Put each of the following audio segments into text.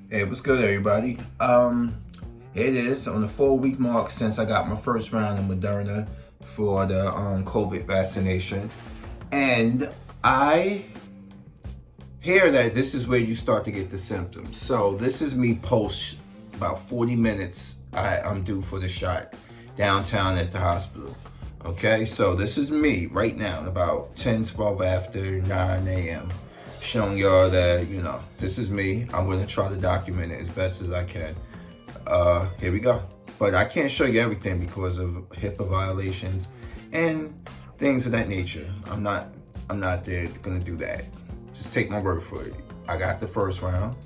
Hey, what's good, everybody? It is on the 4-week mark since I got my first round of Moderna for the COVID vaccination, and I hear that this is where you start to get the symptoms. So this is me post about 40 minutes. I'm due for the shot downtown at the hospital. Okay, so this is me right now, about 10:12 after 9 a.m. Showing y'all that, this is me. I'm going to try to document it as best as I can. Here we go. But I can't show you everything because of HIPAA violations and things of that nature. I'm not there going to do that. Just take my word for it. I got the first round,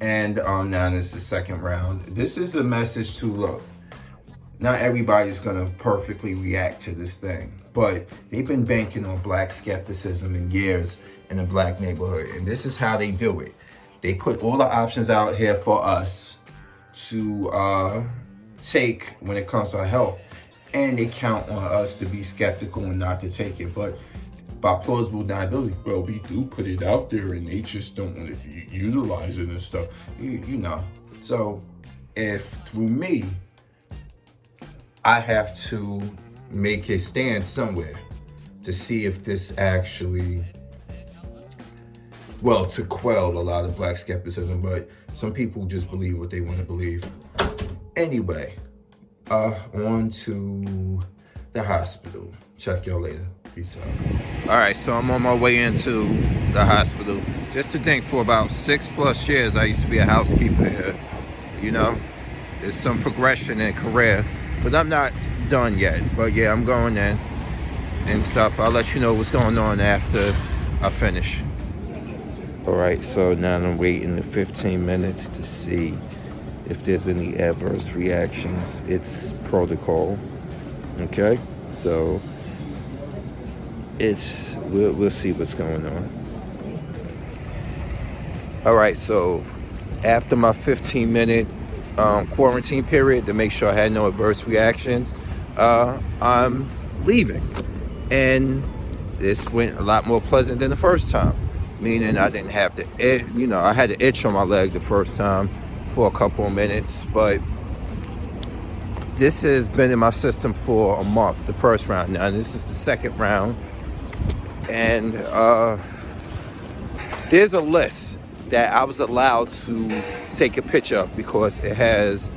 and now this is the second round. This is a message to look. Not everybody's gonna perfectly react to this thing, but they've been banking on black skepticism in years in the black neighborhood, and this is how they do it. They put all the options out here for us to take when it comes to our health, and they count on us to be skeptical and not to take it. But by plausible deniability, well, we do put it out there, and they just don't want to utilize it and stuff. You know. So if through me, I have to make a stand somewhere to see if this actually, to quell a lot of black skepticism, but some people just believe what they want to believe. Anyway, on to the hospital. Check y'all later. Peace out. All right, so I'm on my way into the hospital. Just to think, for about 6+ years, I used to be a housekeeper here. There's some progression in career. But I'm not done yet. But yeah, I'm going in and stuff. I'll let you know what's going on after I finish. All right, so now I'm waiting the 15 minutes to see if there's any adverse reactions. It's protocol. Okay, so we'll see what's going on. All right, so after my 15-minute quarantine period to make sure I had no adverse reactions, I'm leaving, and this went a lot more pleasant than the first time, meaning I didn't have to I had an itch on my leg the first time for a couple of minutes, but this has been in my system for a month, the first round. Now this is the second round, and there's a list that I was allowed to take a picture of because it has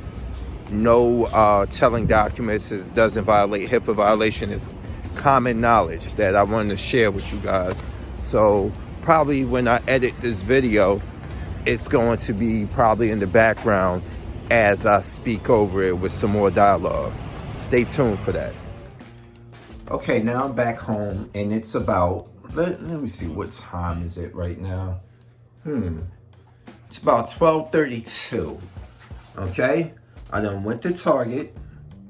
no telling documents. It doesn't violate HIPAA violation. It's common knowledge that I wanted to share with you guys. So probably when I edit this video, it's going to be probably in the background as I speak over it with some more dialogue. Stay tuned for that. Okay, now I'm back home, and it's about, let me see, what time is it right now? It's about 12:32. Okay, I done went to Target.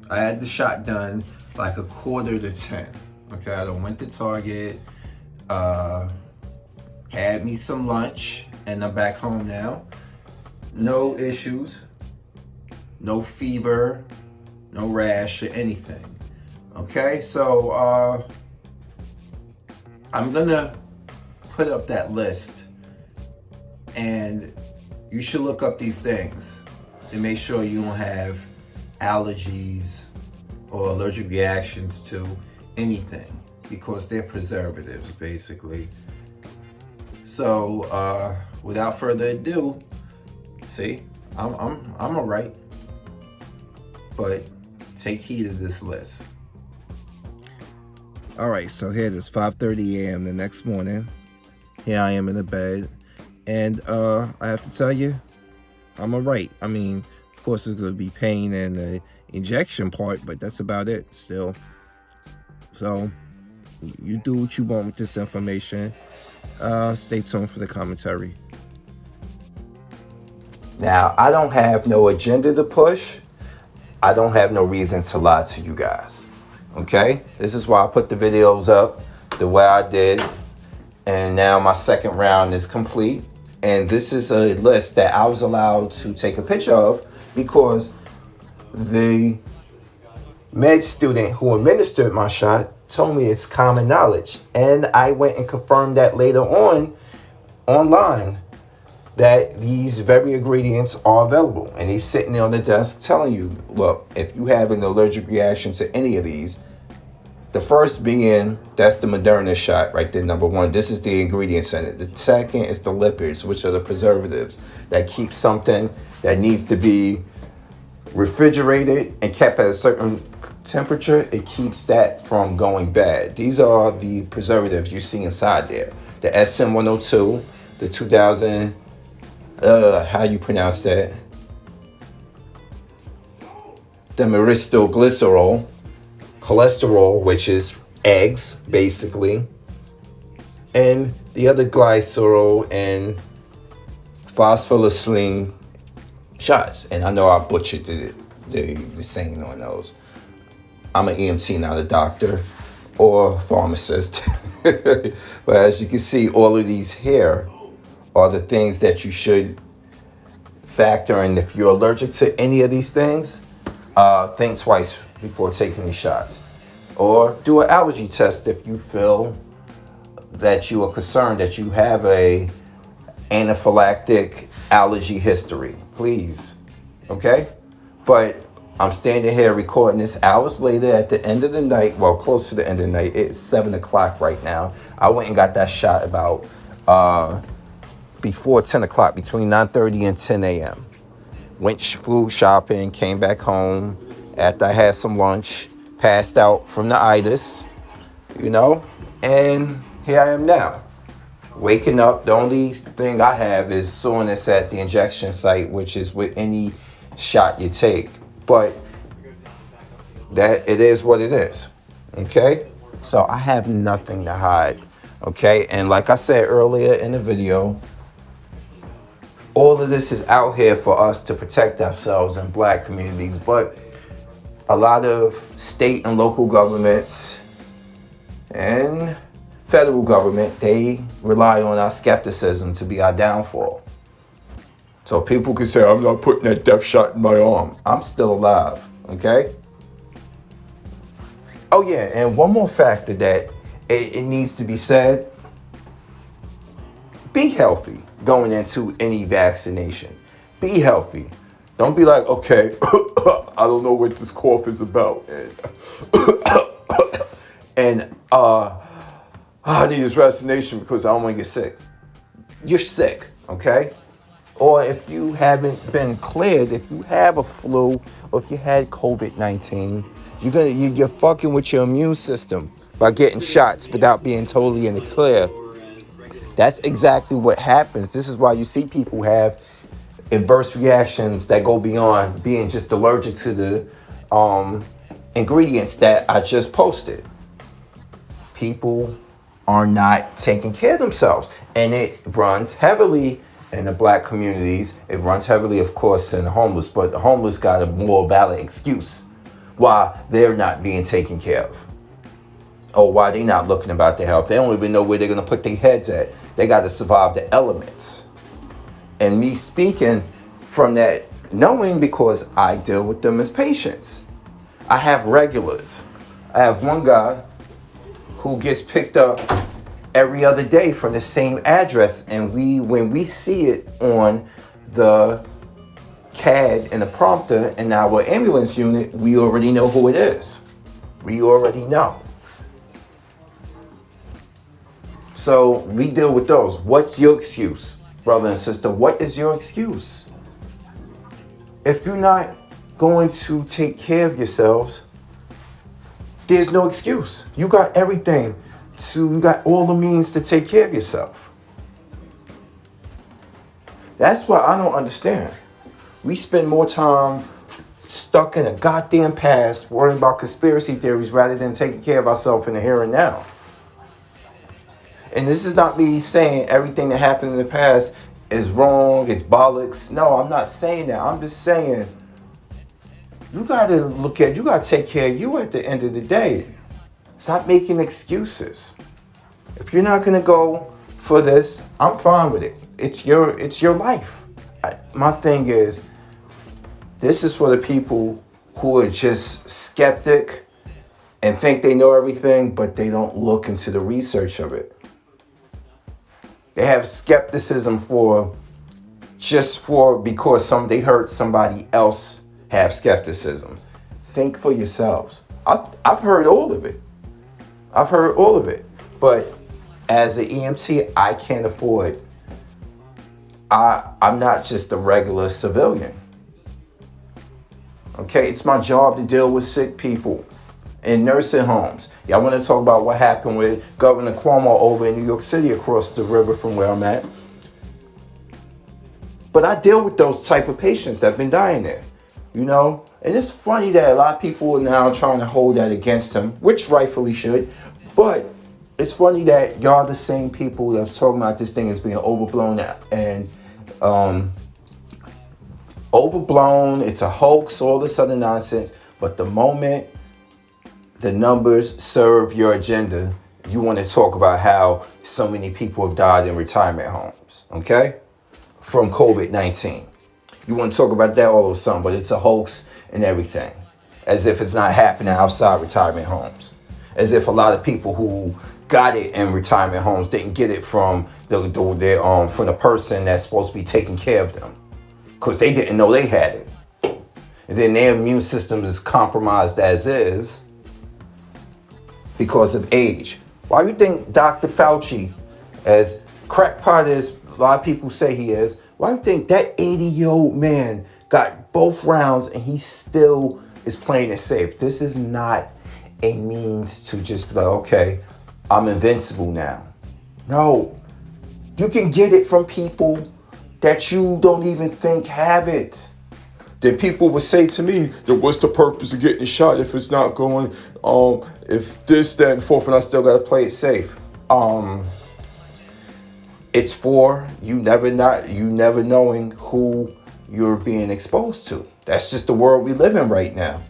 I had the shot done like 9:45. Okay, I done went to Target, had me some lunch, and I'm back home now. No issues, no fever, no rash or anything. Okay, so I'm gonna put up that list, and you should look up these things to make sure you don't have allergies or allergic reactions to anything, because they're preservatives basically. So without further ado, see, I'm all right, but take heed of this list. All right, so here it is, 5:30 a.m. the next morning. Here I am in the bed. And I have to tell you, I'm all right. I mean, of course, there's going to be pain in the injection part, but that's about it still. So you do what you want with this information. Stay tuned for the commentary. Now, I don't have no agenda to push. I don't have no reason to lie to you guys. Okay? This is why I put the videos up the way I did. And now my second round is complete. And this is a list that I was allowed to take a picture of because the med student who administered my shot told me it's common knowledge. And I went and confirmed that later on online that these very ingredients are available. And he's sitting there on the desk telling you, look, if you have an allergic reaction to any of these, the first being, that's the Moderna shot right there, number one. This is the ingredients in it. The second is the lipids, which are the preservatives that keep something that needs to be refrigerated and kept at a certain temperature. It keeps that from going bad. These are the preservatives you see inside there. The SM-102, the 2000, how you pronounce that? The glycerol, cholesterol, which is eggs, basically, and the other glycerol and phosphorylated shots. And I know I butchered the saying on those. I'm an EMT, not a doctor or pharmacist. But as you can see, all of these here are the things that you should factor in. If you're allergic to any of these things, think twice before taking these shots. Or do an allergy test if you feel that you are concerned that you have a anaphylactic allergy history. Please, okay? But I'm standing here recording this hours later at the end of the night, well, close to the end of the night. It's 7 o'clock right now. I went and got that shot about before 10 o'clock, between 9:30 and 10 a.m. Went food shopping, came back home after I had some lunch, passed out from the itis, and here I am now. Waking up, the only thing I have is soreness at the injection site, which is with any shot you take. But that it is what it is, okay? So I have nothing to hide, okay? And like I said earlier in the video, all of this is out here for us to protect ourselves in black communities, but a lot of state and local governments and federal government, they rely on our skepticism to be our downfall. So people can say, I'm not putting that death shot in my arm. I'm still alive, okay? Oh yeah, and one more factor that it needs to be said. Be healthy going into any vaccination. Be healthy. Don't be like, okay, I don't know what this cough is about. And I need this vaccination because I don't want to get sick. You're sick, okay? Or if you haven't been cleared, if you have a flu, or if you had COVID-19, you're fucking with your immune system by getting shots without being totally in the clear. That's exactly what happens. This is why you see people have adverse reactions that go beyond being just allergic to the ingredients that I just posted. People are not taking care of themselves, and it runs heavily in the black communities. It runs heavily, of course, in the homeless, but the homeless got a more valid excuse why they're not being taken care of, or why they're not looking about their health. They don't even know where they're going to put their heads at. They got to survive the elements. And me speaking from that knowing, because I deal with them as patients. I have regulars. I have one guy who gets picked up every other day from the same address, and when we see it on the CAD and the prompter in our ambulance unit, we already know who it is. We already know. So we deal with those. What's your excuse, brother and sister? What is your excuse? If you're not going to take care of yourselves, there's no excuse. You got everything. You got all the means to take care of yourself. That's what I don't understand. We spend more time stuck in a goddamn past worrying about conspiracy theories rather than taking care of ourselves in the here and now. And this is not me saying everything that happened in the past is wrong, it's bollocks. No, I'm not saying that. I'm just saying you gotta take care of you at the end of the day. Stop making excuses. If you're not gonna go for this, I'm fine with it. It's your life. My thing is, this is for the people who are just skeptic and think they know everything, but they don't look into the research of it. They have skepticism for because they heard somebody else have skepticism. Think for yourselves. I've heard all of it. But as an EMT, I can't afford. I'm not just a regular civilian. Okay, it's my job to deal with sick people in nursing homes. Y'all want to talk about what happened with Governor Cuomo over in New York City across the river from where I'm at. But I deal with those type of patients that have been dying there, And it's funny that a lot of people are now trying to hold that against him, which rightfully should. But it's funny that y'all the same people that are talking about this thing as being overblown and it's a hoax, all this other nonsense. But the moment the numbers serve your agenda, you want to talk about how so many people have died in retirement homes, okay? From COVID-19. You want to talk about that all of a sudden, but it's a hoax and everything. As if it's not happening outside retirement homes. As if a lot of people who got it in retirement homes didn't get it from from the person that's supposed to be taking care of them. Because they didn't know they had it. And then their immune system is compromised as is because of age. Why do you think Dr. Fauci, as crackpot as a lot of people say he is, why do you think that 80-year-old man got both rounds and he still is playing it safe? This is not a means to just be like, okay, I'm invincible now. No, you can get it from people that you don't even think have it. Then people would say to me, what's the purpose of getting shot if it's not going, if this, that, and fourth, and I still got to play it safe. It's for you never knowing who you're being exposed to. That's just the world we live in right now.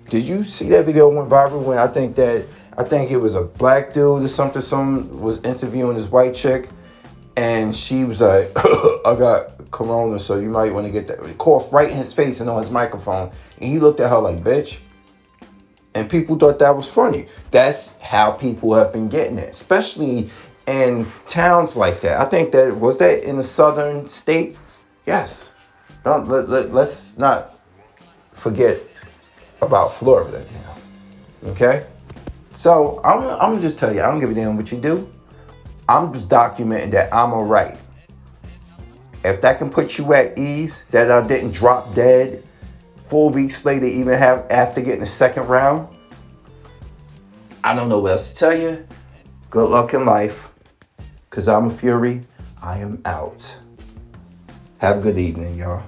Did you see that video went viral when I think it was a black dude or something, someone was interviewing this white chick, and she was like, I got corona, so you might want to get that. Cough right in his face and on his microphone. And he looked at her like, bitch. And people thought that was funny. That's how people have been getting it, especially in towns like that. I think was that in the southern state? Yes. Let's not forget about Florida now. Okay? So I'm going to just tell you, I don't give a damn what you do. I'm just documenting that I'm all right. If that can put you at ease, that I didn't drop dead 4 weeks later, even after getting the second round, I don't know what else to tell you. Good luck in life. Because I'm a Fury. I am out. Have a good evening, y'all.